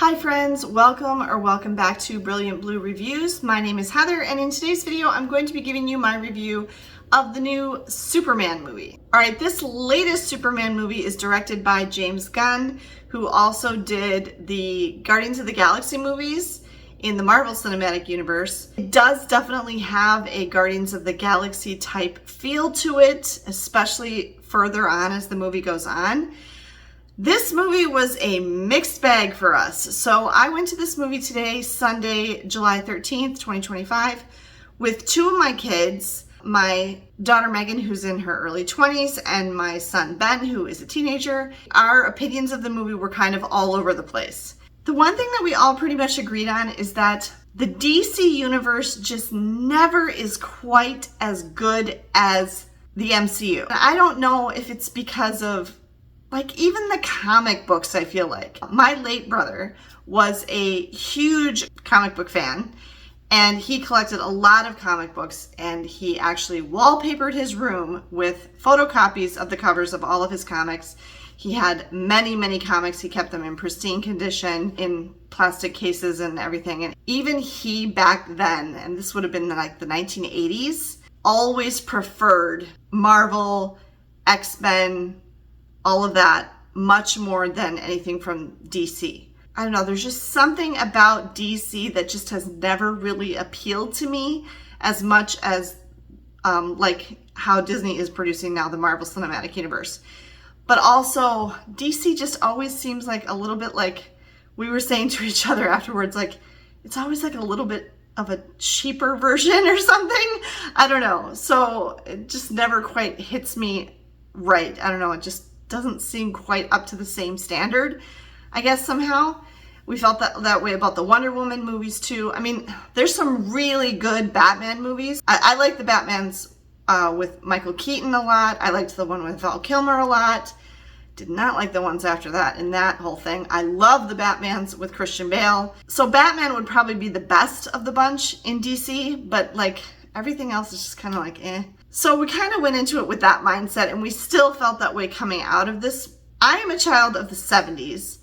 Hi friends, welcome back to Brilliant Blue Reviews. My name is Heather, and in today's video I'm going to be giving you my review of the new Superman movie. Alright, this latest Superman movie is directed by James Gunn, who also did the Guardians of the Galaxy movies in the Marvel Cinematic Universe. It does definitely have a Guardians of the Galaxy type feel to it, especially further on as the movie goes on. This movie was a mixed bag for us. So I went to this movie today, Sunday, July 13th, 2025, with two of my kids, my daughter Megan, who's in her early 20s, and my son Ben, who is a teenager. Our opinions of the movie were kind of all over the place. The one thing that we all pretty much agreed on is that the DC universe just never is quite as good as the MCU. I don't know if it's because of even the comic books. I feel like my late brother was a huge comic book fan, and he collected a lot of comic books, and he actually wallpapered his room with photocopies of the covers of all of his comics. He had many comics. He kept them in pristine condition in plastic cases and everything. And even he back then, and this would have been like the 1980s, always preferred Marvel, X-Men, all of that, much more than anything from DC. I don't know, there's just something about DC that just has never really appealed to me as much as like how Disney is producing now the Marvel Cinematic Universe. But also, DC just always seems like a little bit like we were saying to each other afterwards, like it's always like a little bit of a cheaper version or something. I don't know. So it just never quite hits me right. I don't know. It just doesn't seem quite up to the same standard, I guess. Somehow we felt that way about the Wonder Woman movies too. I mean, there's some really good Batman movies. I like the Batmans with Michael Keaton a lot. I liked the one with Val Kilmer a lot. Did not like the ones after that in that whole thing. I love the Batmans with Christian Bale. So Batman would probably be the best of the bunch in DC, but like everything else is just kind of like eh. So we kind of went into it with that mindset, and we still felt that way coming out of this. I am a child of the 70s.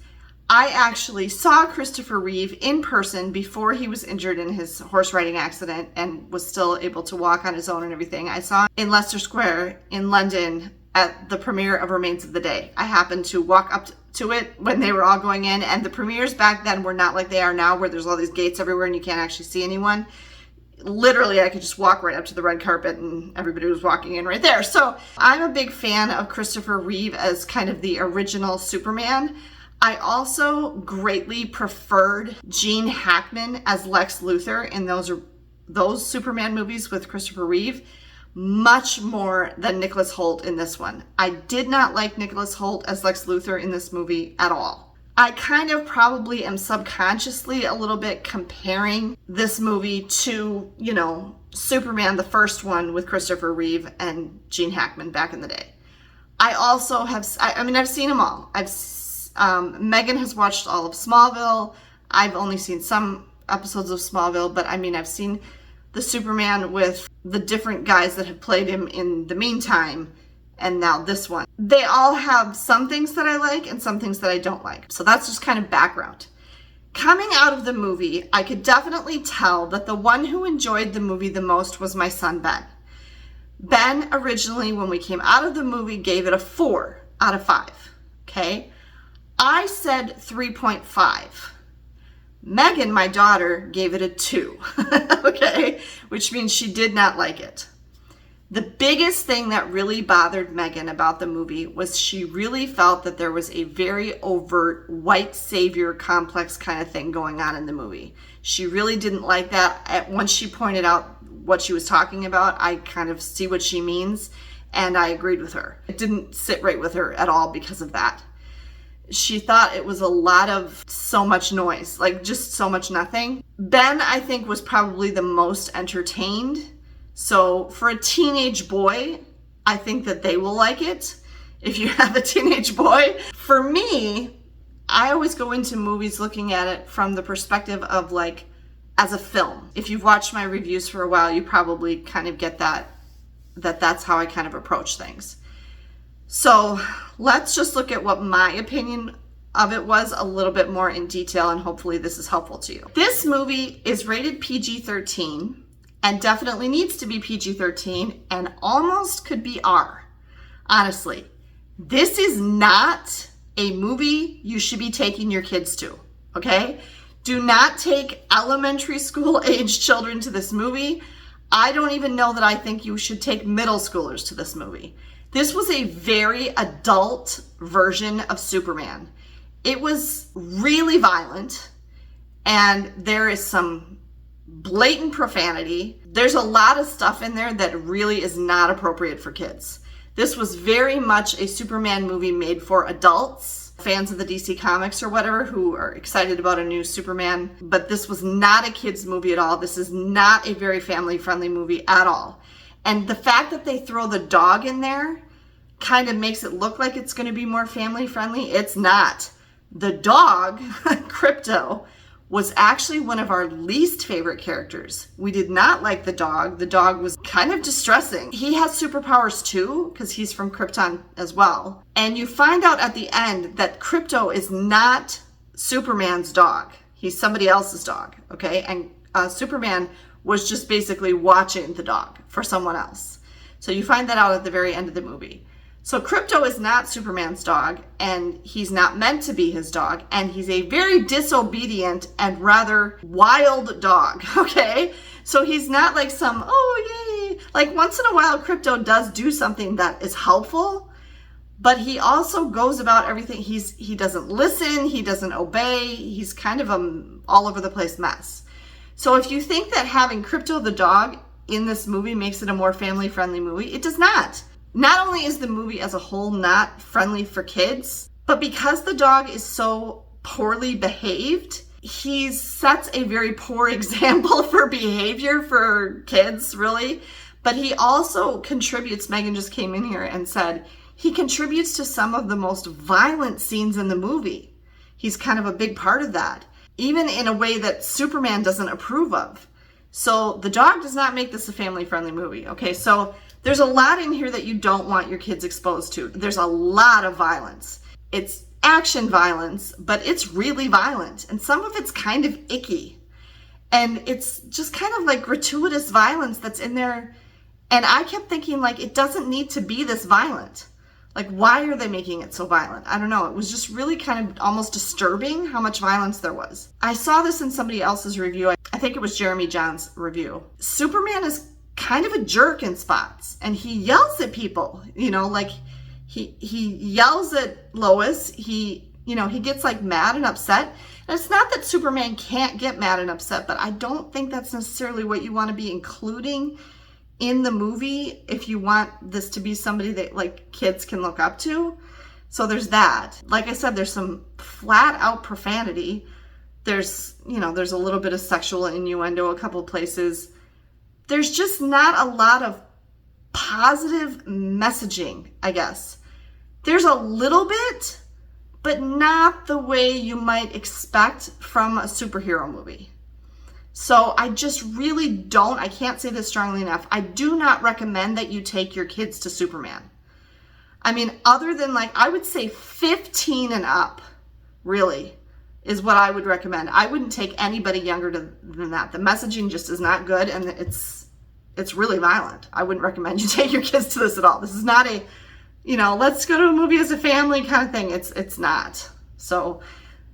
I actually saw Christopher Reeve in person before he was injured in his horse riding accident and was still able to walk on his own and everything. I saw him in Leicester Square in London at the premiere of Remains of the Day. I happened to walk up to it when they were all going in, and the premieres back then were not like they are now, where there's all these gates everywhere and you can't actually see anyone. Literally, I could just walk right up to the red carpet and everybody was walking in right there. So I'm a big fan of Christopher Reeve as kind of the original Superman. I also greatly preferred Gene Hackman as Lex Luthor in those Superman movies with Christopher Reeve, much more than Nicholas Hoult in this one. I did not like Nicholas Hoult as Lex Luthor in this movie at all. I kind of probably am subconsciously a little bit comparing this movie to, Superman, the first one with Christopher Reeve and Gene Hackman back in the day. I also have, I've seen them all. Megan has watched all of Smallville. I've only seen some episodes of Smallville, but I've seen the Superman with the different guys that have played him in the meantime, and now this one. They all have some things that I like and some things that I don't like. So that's just kind of background. Coming out of the movie, I could definitely tell that the one who enjoyed the movie the most was my son, Ben. Ben originally, when we came out of the movie, gave it a 4 out of 5. Okay? I said 3.5. Megan, my daughter, gave it a 2. Okay? Which means she did not like it. The biggest thing that really bothered Megan about the movie was she really felt that there was a very overt white savior complex kind of thing going on in the movie. She really didn't like that. Once she pointed out what she was talking about, I kind of see what she means, and I agreed with her. It didn't sit right with her at all because of that. She thought it was a lot of so much noise, like just so much nothing. Ben, I think, was probably the most entertained. So for a teenage boy, I think that they will like it. If you have a teenage boy. For me, I always go into movies looking at it from the perspective of like, as a film. If you've watched my reviews for a while, you probably kind of get that's how I kind of approach things. So let's just look at what my opinion of it was a little bit more in detail, and hopefully this is helpful to you. This movie is rated PG-13 and definitely needs to be PG-13 and almost could be R. Honestly, this is not a movie you should be taking your kids to, okay? Do not take elementary school age children to this movie. I don't even know that I think you should take middle schoolers to this movie. This was a very adult version of Superman. It was really violent, and there is some blatant profanity. There's a lot of stuff in there that really is not appropriate for kids. This was very much a Superman movie made for adults, fans of the DC Comics or whatever, who are excited about a new Superman. But this was not a kids movie at all. This is not a very family-friendly movie at all. And the fact that they throw the dog in there kind of makes it look like it's going to be more family-friendly. It's not. The dog, Crypto, was actually one of our least favorite characters. We did not like the dog. The dog was kind of distressing. He has superpowers too, because he's from Krypton as well. And you find out at the end that Crypto is not Superman's dog. He's somebody else's dog, okay? And Superman was just basically watching the dog for someone else. So you find that out at the very end of the movie. So Crypto is not Superman's dog, and he's not meant to be his dog, and he's a very disobedient and rather wild dog, okay? So he's not like some, oh yay, like once in a while Crypto does do something that is helpful, but he also goes about everything, he doesn't listen, he doesn't obey, he's kind of an all over the place mess. So if you think that having Crypto the dog in this movie makes it a more family-friendly movie, it does not. Not only is the movie as a whole not friendly for kids, but because the dog is so poorly behaved, he sets a very poor example for behavior for kids, really. But he also contributes, Megan just came in here and said, he contributes to some of the most violent scenes in the movie. He's kind of a big part of that, even in a way that Superman doesn't approve of. So the dog does not make this a family-friendly movie, okay? So there's a lot in here that you don't want your kids exposed to. There's a lot of violence. It's action violence, but it's really violent. And some of it's kind of icky. And it's just kind of like gratuitous violence that's in there. And I kept thinking, like, it doesn't need to be this violent. Like, why are they making it so violent? I don't know. It was just really kind of almost disturbing how much violence there was. I saw this in somebody else's review. I think it was Jeremy John's review. Superman is kind of a jerk in spots, and he yells at people, you know, like he yells at Lois. He gets like mad and upset. And it's not that Superman can't get mad and upset, but I don't think that's necessarily what you want to be including in the movie if you want this to be somebody that like kids can look up to. So there's that. Like I said, there's some flat out profanity. There's a little bit of sexual innuendo a couple places. There's just not a lot of positive messaging, I guess. There's a little bit, but not the way you might expect from a superhero movie. So I just really I can't say this strongly enough, I do not recommend that you take your kids to Superman. I mean, other than like, I would say 15 and up, really, is what I would recommend. I wouldn't take anybody younger than that. The messaging just is not good, and it's really violent. I wouldn't recommend you take your kids to this at all. This is not a, let's go to a movie as a family kind of thing. It's not. So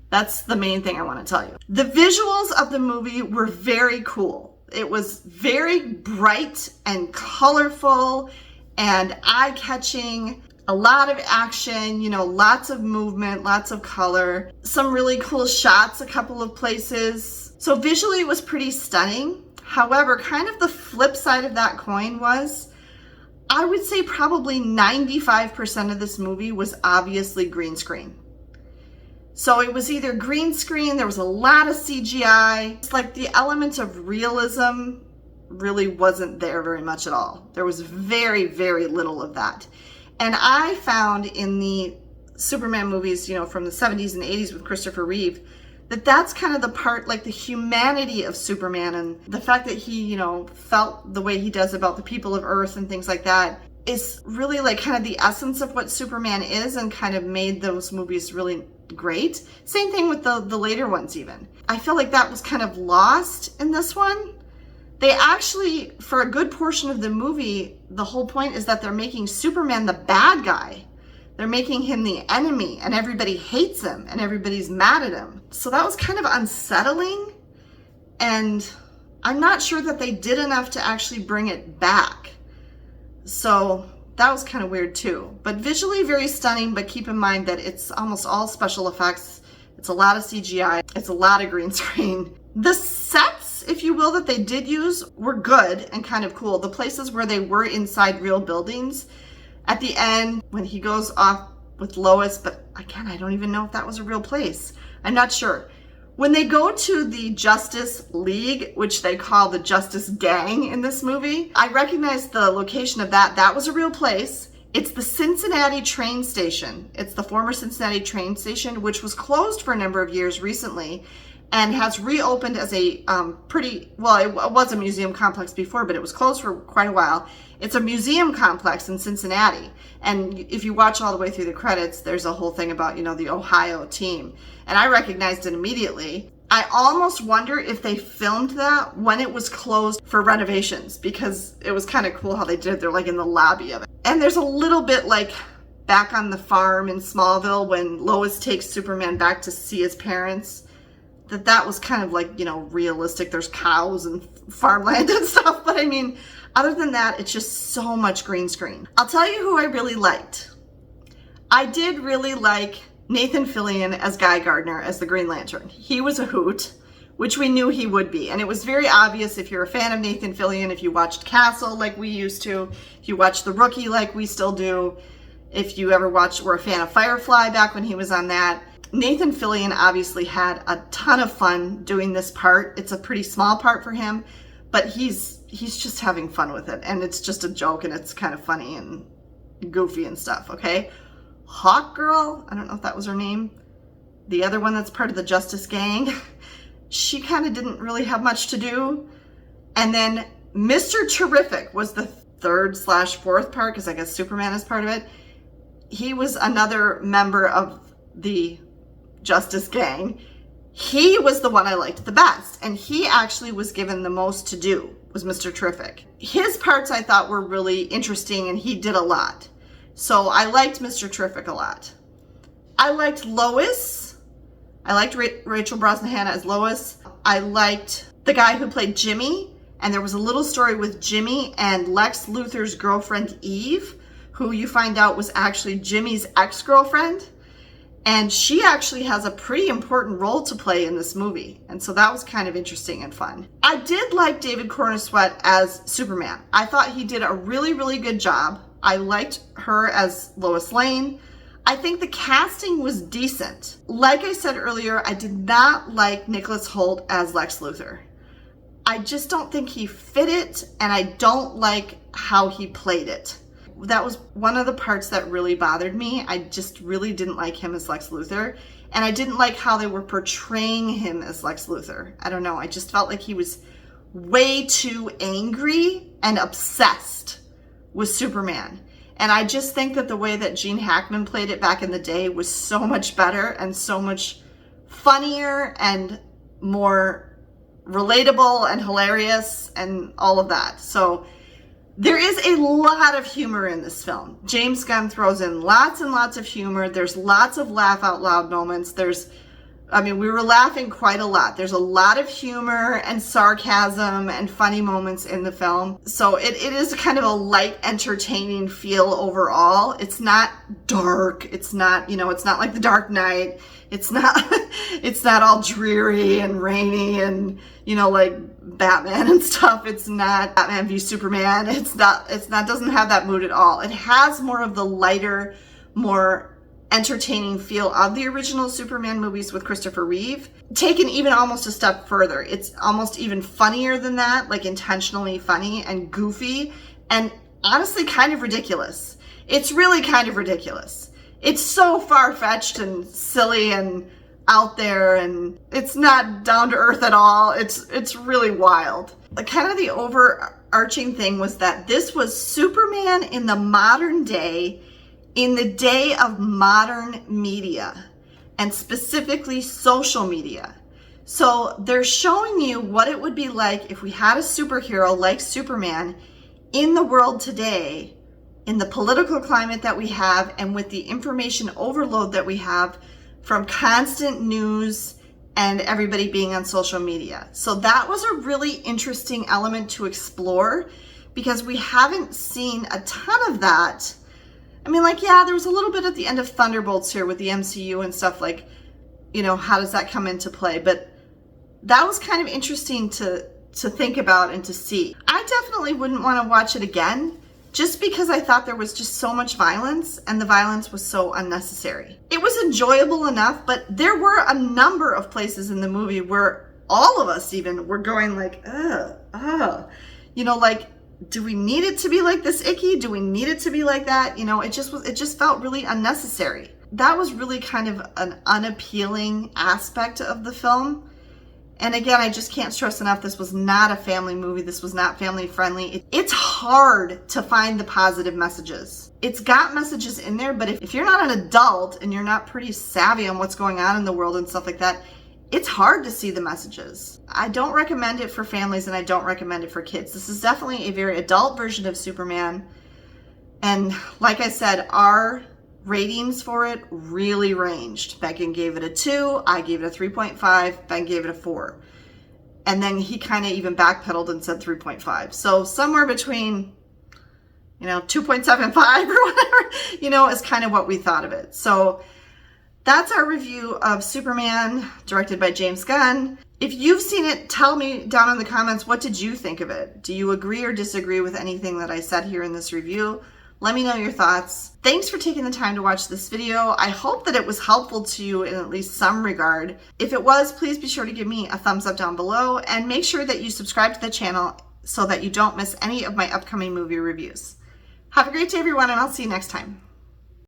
that's the main thing I want to tell you. The visuals of the movie were very cool. It was very bright and colorful and eye-catching. A lot of action, lots of movement, lots of color, some really cool shots a couple of places. So visually it was pretty stunning. However, kind of the flip side of that coin was, I would say probably 95% of this movie was obviously green screen. So it was either green screen, there was a lot of CGI. It's like the element of realism really wasn't there very much at all. There was very, very little of that. And I found in the Superman movies, from the 70s and 80s with Christopher Reeve, that's kind of the part, like the humanity of Superman and the fact that he, felt the way he does about the people of Earth and things like that is really like kind of the essence of what Superman is, and kind of made those movies really great. Same thing with the later ones even. I feel like that was kind of lost in this one. They actually, for a good portion of the movie, the whole point is that they're making Superman the bad guy. They're making him the enemy, and everybody hates him, and everybody's mad at him. So that was kind of unsettling, and I'm not sure that they did enough to actually bring it back. So that was kind of weird too. But visually very stunning, but keep in mind that it's almost all special effects. It's a lot of CGI. It's a lot of green screen. The sets, if you will, that they did use were good and kind of cool. The places where they were inside real buildings, at the end, when he goes off with Lois, but again, I don't even know if that was a real place. I'm not sure. When they go to the Justice League, which they call the Justice Gang in this movie, I recognize the location of that. That was a real place. It's the Cincinnati train station. It's the former Cincinnati train station, which was closed for a number of years recently and has reopened as a it was a museum complex before, but it was closed for quite a while. It's a museum complex in Cincinnati. And if you watch all the way through the credits, there's a whole thing about, the Ohio team. And I recognized it immediately. I almost wonder if they filmed that when it was closed for renovations, because it was kind of cool how they did it. They're like in the lobby of it. And there's a little bit like back on the farm in Smallville when Lois takes Superman back to see his parents. That was kind of like, realistic. There's cows and farmland and stuff. But I mean, other than that, it's just so much green screen. I'll tell you who I really liked. I did really like Nathan Fillion as Guy Gardner as the Green Lantern. He was a hoot, which we knew he would be. And it was very obvious if you're a fan of Nathan Fillion, if you watched Castle like we used to, if you watched The Rookie like we still do, if you ever were a fan of Firefly back when he was on that. Nathan Fillion obviously had a ton of fun doing this part. It's a pretty small part for him, but he's just having fun with it. And it's just a joke and it's kind of funny and goofy and stuff, okay? Hawk Girl, I don't know if that was her name. The other one that's part of the Justice Gang. She kind of didn't really have much to do. And then Mr. Terrific was the third/fourth part, because I guess Superman is part of it. He was another member of the Justice Gang. He was the one I liked the best, and he actually was given the most to do, was Mr. Terrific. His parts I thought were really interesting, and he did a lot. So I liked Mr. Terrific a lot. I liked Lois. I liked Rachel Brosnahan as Lois. I liked the guy who played Jimmy, and there was a little story with Jimmy and Lex Luthor's girlfriend Eve, who you find out was actually Jimmy's ex-girlfriend. And she actually has a pretty important role to play in this movie. And so that was kind of interesting and fun. I did like David Corenswet as Superman. I thought he did a really, really good job. I liked her as Lois Lane. I think the casting was decent. Like I said earlier, I did not like Nicholas Hoult as Lex Luthor. I just don't think he fit it, and I don't like how he played it. That was one of the parts that really bothered me. I just really didn't like him as Lex Luthor. And I didn't like how they were portraying him as Lex Luthor. I don't know. I just felt like he was way too angry and obsessed with Superman. And I just think that the way that Gene Hackman played it back in the day was so much better and so much funnier and more relatable and hilarious and all of that. So there is a lot of humor in this film. James Gunn throws in lots and lots of humor. There's lots of laugh out loud moments. We were laughing quite a lot. There's a lot of humor and sarcasm and funny moments in the film. So it is kind of a light, entertaining feel overall. It's not dark. It's not, it's not like The Dark Knight. It's not all dreary and rainy and, like Batman and stuff. It's not Batman v Superman. It doesn't have that mood at all. It has more of the lighter, more entertaining feel of the original Superman movies with Christopher Reeve, taken even almost a step further. It's almost even funnier than that, like intentionally funny and goofy and honestly kind of ridiculous. It's really kind of ridiculous. It's so far-fetched and silly and out there, and it's not down to earth at all. It's really wild. Kind of the overarching thing was that this was Superman in the modern day, in the day of modern media. and specifically social media. So they're showing you what it would be like if we had a superhero like Superman in the world today, in the political climate that we have, and with the information overload that we have from constant news and everybody being on social media. So that was a really interesting element to explore, because we haven't seen a ton of that. I mean, like, yeah, there was a little bit at the end of Thunderbolts here with the MCU and stuff, like, you know, how does that come into play? But that was kind of interesting to think about and to see. I definitely wouldn't want to watch it again, just because I thought there was just so much violence, and the violence was so unnecessary. It was enjoyable enough, but there were a number of places in the movie where all of us even were going like, you know, like, do we need it to be like this icky? Do we need it to be like that? You know, it just felt really unnecessary. That was really kind of an unappealing aspect of the film. And again, I just can't stress enough, this was not a family movie. This was not family friendly. It's hard to find the positive messages. It's got messages in there, but if you're not an adult and you're not pretty savvy on what's going on in the world and stuff like that, it's hard to see the messages. I don't recommend it for families, and I don't recommend it for kids. This is definitely a very adult version of Superman. And like I said, our ratings for it really ranged. Beckon gave it a 2, I gave it a 3.5, Ben gave it a 4. And then he kind of even backpedaled and said 3.5. So somewhere between, you know, 2.75 or whatever, you know, is kind of what we thought of it. So that's our review of Superman, directed by James Gunn. If you've seen it, tell me down in the comments, what did you think of it? Do you agree or disagree with anything that I said here in this review? Let me know your thoughts. Thanks for taking the time to watch this video. I hope that it was helpful to you in at least some regard. If it was, please be sure to give me a thumbs up down below, and make sure that you subscribe to the channel so that you don't miss any of my upcoming movie reviews. Have a great day, everyone, and I'll see you next time.